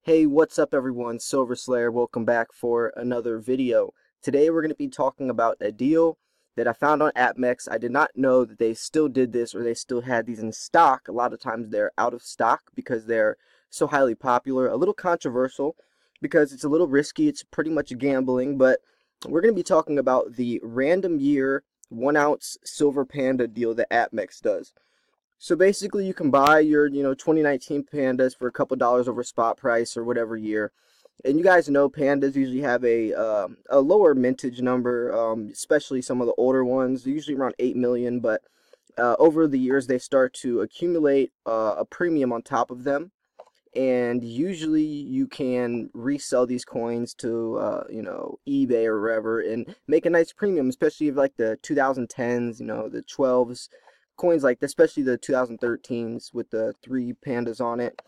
Hey, what's up everyone? Silver Slayer, welcome back for another video. Today we're going to be talking about a deal that I found on AppMex. I did not know that they still did this or they still had these in stock. A lot of times they're out of stock because they're so highly popular. A little controversial because it's a little risky. It's pretty much gambling, but we're going to be talking about the random year 1 ounce silver panda deal that AppMex does. So basically, you can buy your, 2019 Pandas for a couple dollars over spot price or whatever year. And you guys know Pandas usually have a lower mintage number, especially some of the older ones, usually around 8 million. But over the years, they start to accumulate a premium on top of them. And usually, you can resell these coins to, eBay or wherever and make a nice premium, especially if like the 2010s, the 12s coins like this, especially the 2013s with the three pandas on it.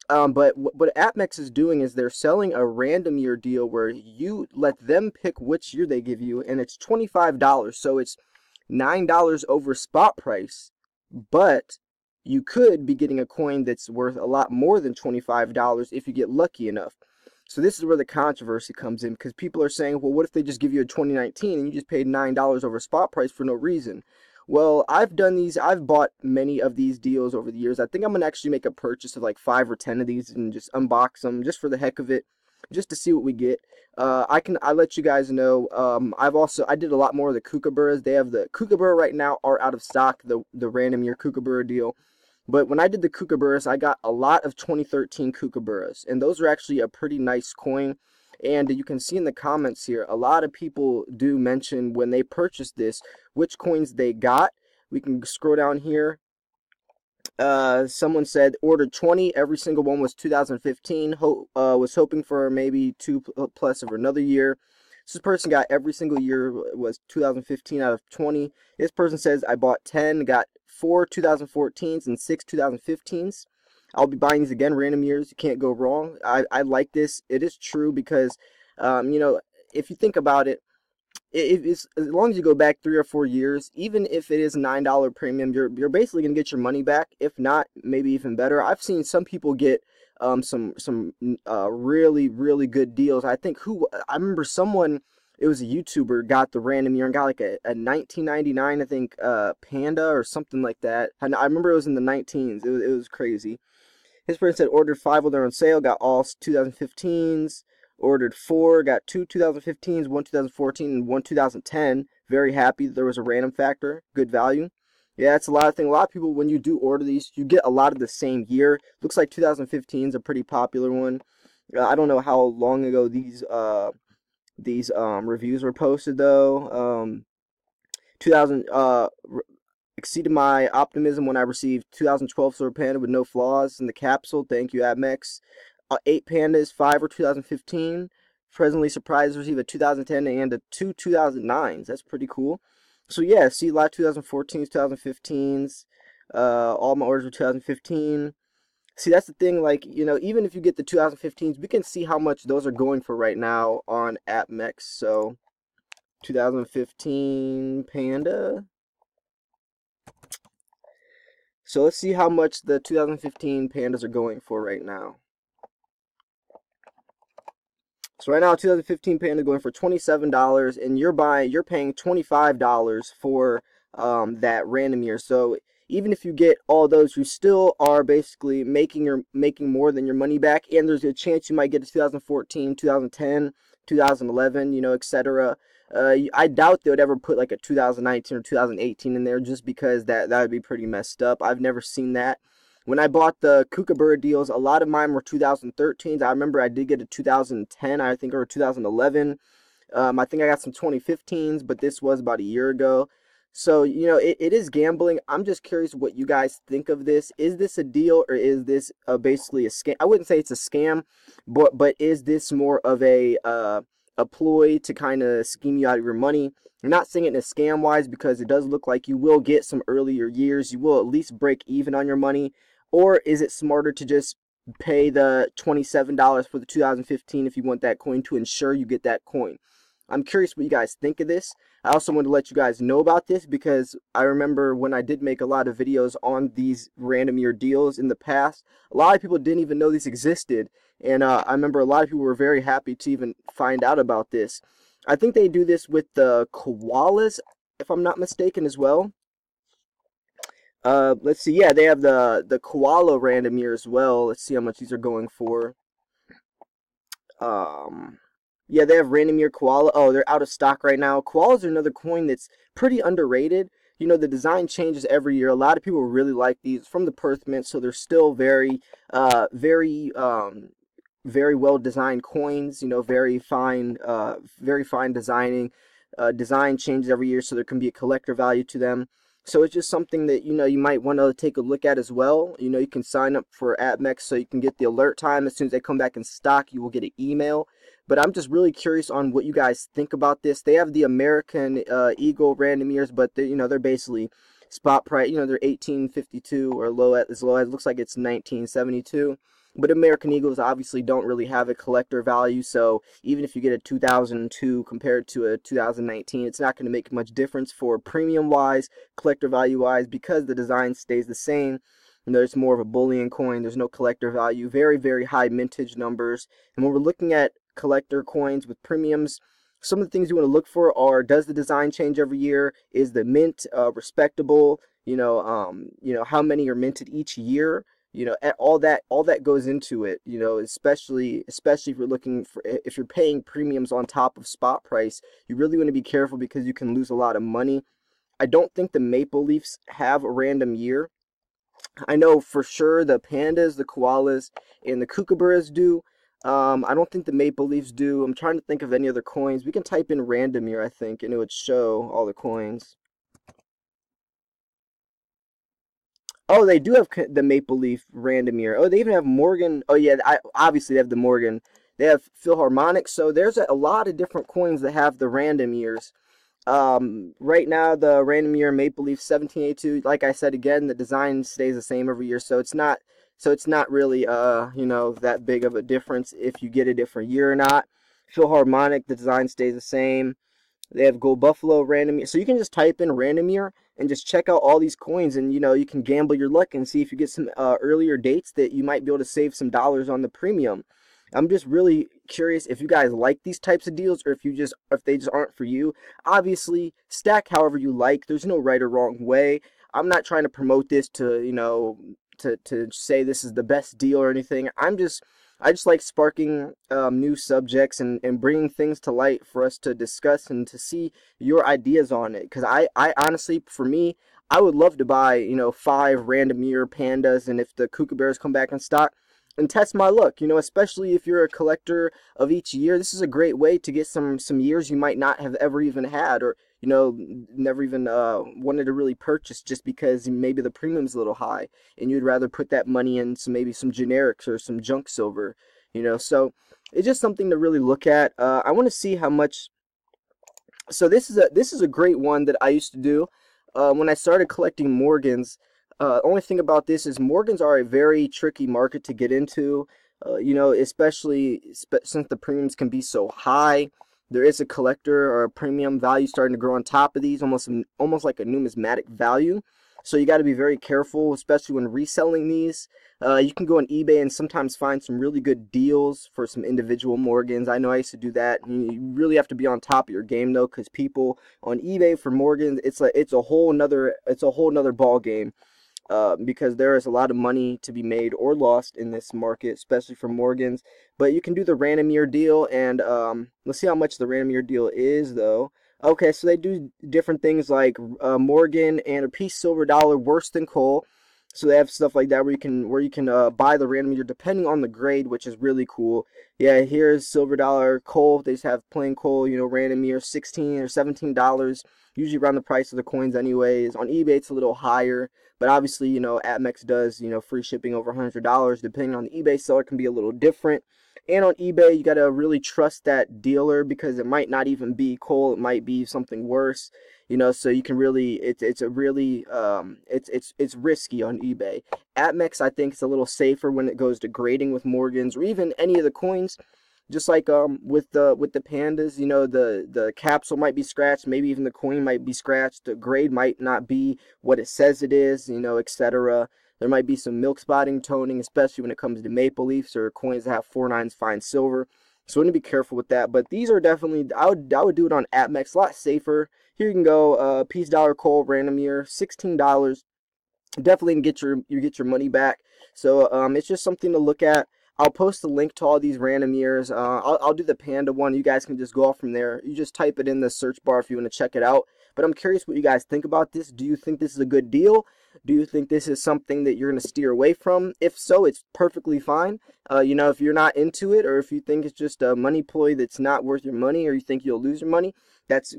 But what AppMex is doing is they're selling a random year deal where you let them pick which year they give you, and it's $25. So it's $9 over spot price, but you could be getting a coin that's worth a lot more than $25 if you get lucky enough. So this is where the controversy comes in, because people are saying, well, what if they just give you a 2019 and you just paid $9 over spot price for no reason? Well, I've bought many of these deals over the years. I think I'm gonna actually make a purchase of like 5 or 10 of these and just unbox them just for the heck of it, just to see what we get. I let you guys know. I did a lot more of the kookaburras. They have the kookaburra right now are out of stock, the random year kookaburra deal. But when I did the kookaburras, I got a lot of 2013 kookaburras, and those are actually a pretty nice coin. And you can see in the comments here, a lot of people do mention when they purchased this, which coins they got. We can scroll down here. Someone said ordered 20. Every single one was 2015. Was hoping for maybe two plus of another year. This person got every single year was 2015 out of 20. This person says I bought 10, got 4 2014s and 6 2015s. I'll be buying these again, random years. You can't go wrong. I like this. It is true because, if you think about it, it's, as long as you go back 3 or 4 years, even if it is $9 premium, you're basically gonna get your money back. If not, maybe even better. I've seen some people get some really good deals. I remember someone, it was a YouTuber, got the random year and got like a 1999, I think, Panda or something like that. I remember it was in the 19s. It was crazy. His friend said ordered 5 while they're on sale, got all 2015s. Ordered 4, got 2 2015s, 1 2014, and 1 2010. Very happy that there was a random factor, good value. Yeah, it's a lot of things. A lot of people, when you do order these, you get a lot of the same year. Looks like 2015 is a pretty popular one. I don't know how long ago these reviews were posted though. 2000 exceeded my optimism when I received 2012 Silver Panda with no flaws in the capsule. Thank you, AdMex. 8 Pandas, 5 or 2015. Presently surprised to receive a 2010 and a 2009s. That's pretty cool. So yeah, see a lot of 2014s, 2015s. All my orders were 2015. See, that's the thing. Like, even if you get the 2015s, we can see how much those are going for right now on AppMex. So 2015 Panda. So let's see how much the 2015 Pandas are going for right now. So right now, 2015 Panda going for $27, and you're paying $25 for that random year. So even if you get all those, you still are basically making more than your money back, and there's a chance you might get a 2014, 2010, 2011, etc. I doubt they would ever put like a 2019 or 2018 in there, just because that would be pretty messed up. I've never seen that. When I bought the Kookaburra deals, a lot of mine were 2013s. I remember I did get a 2010, I think, or 2011. I think I got some 2015s, but this was about a year ago. So, it is gambling. I'm just curious what you guys think of this. Is this a deal, or is this basically a scam? I wouldn't say it's a scam, but is this more of a ploy to kind of scheme you out of your money? I'm not saying it in a scam wise, because it does look like you will get some earlier years. You will at least break even on your money. Or is it smarter to just pay the $27 for the 2015 if you want that coin to ensure you get that coin? I'm curious what you guys think of this. I also want to let you guys know about this because I remember when I did make a lot of videos on these random year deals in the past, a lot of people didn't even know these existed. And I remember a lot of people were very happy to even find out about this. I think they do this with the koalas, if I'm not mistaken, as well. Let's see. Yeah, they have the koala random year as well. Let's see how much these are going for. Um, yeah, they have random year koala. Oh, they're out of stock right now. Koalas are another coin that's pretty underrated. You know, the design changes every year. A lot of people really like these from the Perth Mint, so they're still very well designed coins. You know, very fine designing. Design changes every year, so there can be a collector value to them. So it's just something that you might want to take a look at as well. You know, you can sign up for AppMex so you can get the alert time. As soon as they come back in stock, you will get an email. But I'm just really curious on what you guys think about this. They have the American Eagle random years, but they're basically spot price. They're 1852 or as low as looks like it's 1972. But American Eagles obviously don't really have a collector value, so even if you get a 2002 compared to a 2019, it's not going to make much difference for premium wise, collector value wise, because the design stays the same. There's more of a bullion coin. There's no collector value. Very, very high mintage numbers. And when we're looking at collector coins with premiums, some of the things you want to look for are: does the design change every year? Is the mint respectable? How many are minted each year? All that goes into it. Especially if you're paying premiums on top of spot price, you really want to be careful because you can lose a lot of money. I don't think the Maple Leafs have a random year. I know for sure the Pandas, the Koalas, and the Kookaburras do. I don't think the Maple Leafs do. I'm trying to think of any other coins. We can type in random year, I think, and it would show all the coins. Oh, they do have the Maple Leaf random year. Oh, they even have Morgan. Oh, yeah, obviously they have the Morgan. They have Philharmonic. So there's a lot of different coins that have the random years. Right now, the random year Maple Leaf 1782. Like I said again, the design stays the same every year, so it's not really that big of a difference if you get a different year or not. Philharmonic, the design stays the same. They have Gold Buffalo random year. So you can just type in random year and just check out all these coins, and you can gamble your luck and see if you get some earlier dates that you might be able to save some dollars on the premium. I'm just really curious if you guys like these types of deals, or if they just aren't for you. Obviously, stack however you like. There's no right or wrong way. I'm not trying to promote this to say this is the best deal or anything. I just like sparking new subjects and bringing things to light for us to discuss and to see your ideas on it. Because I honestly, for me, I would love to buy 5 random year pandas, and if the kookaburras come back in stock, and test my luck. Especially if you're a collector of each year, this is a great way to get some years you might not have ever even had, or never even wanted to really purchase, just because maybe the premium's a little high and you'd rather put that money in maybe some generics or some junk silver. So it's just something to really look at. I want to see how much. So this is a great one that I used to do when I started collecting Morgans. Only thing about this is Morgans are a very tricky market to get into. Especially since the premiums can be so high. There is a collector or a premium value starting to grow on top of these, almost like a numismatic value. So you got to be very careful, especially when reselling these. You can go on eBay and sometimes find some really good deals for some individual Morgans. I know I used to do that. You really have to be on top of your game though, because people on eBay for Morgans, it's a whole nother ball game. Because there is a lot of money to be made or lost in this market, especially for Morgans. But you can do the random year deal, and let's see how much the random year deal is, though. Okay, so they do different things like Morgan and a piece silver dollar worse than coal. So they have stuff like that where you can buy the random year depending on the grade, which is really cool. Yeah, here's silver dollar coal. They just have plain coal, random year $16 or $17. Usually around the price of the coins anyways. On eBay it's a little higher. But obviously, AppMex does, free shipping over $100. Depending on the eBay seller, can be a little different. And on eBay, you gotta really trust that dealer because it might not even be coal. It might be something worse. So you can really, it's a really, it's risky on eBay. AppMex, I think, is a little safer when it goes to grading with Morgans or even any of the coins. Just like with the pandas, you know, the capsule might be scratched, maybe even the coin might be scratched, the grade might not be what it says it is, you know, etc. There might be some milk spotting toning, especially when it comes to maple leafs or coins that have 4/9 fine silver. So we want to be careful with that. But these are definitely, I would do it on AppMex, a lot safer. Here you can go, Peace Dollar Coal random year, $16. Definitely get your money back. So it's just something to look at. I'll post a link to all these random years. I'll do the panda one. You guys can just go off from there. You just type it in the search bar if you want to check it out. But I'm curious what you guys think about this. Do you think this is a good deal? Do you think this is something that you're going to steer away from? If so, it's perfectly fine. You know, if you're not into it, or if you think it's just a money ploy that's not worth your money, or you think you'll lose your money, that's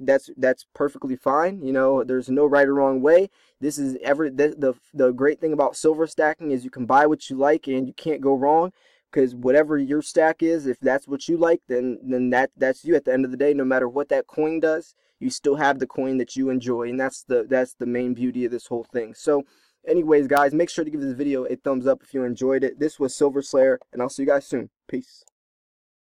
perfectly fine. You know, there's no right or wrong way. This is the great thing about silver stacking is you can buy what you like and you can't go wrong, because whatever your stack is, if that's what you like, then that's you at the end of the day. No matter what that coin does, you still have the coin that you enjoy, and that's the main beauty of this whole thing. So anyways, guys, make sure to give this video a thumbs up if you enjoyed it. This was Silver Slayer, and I'll see you guys soon. Peace.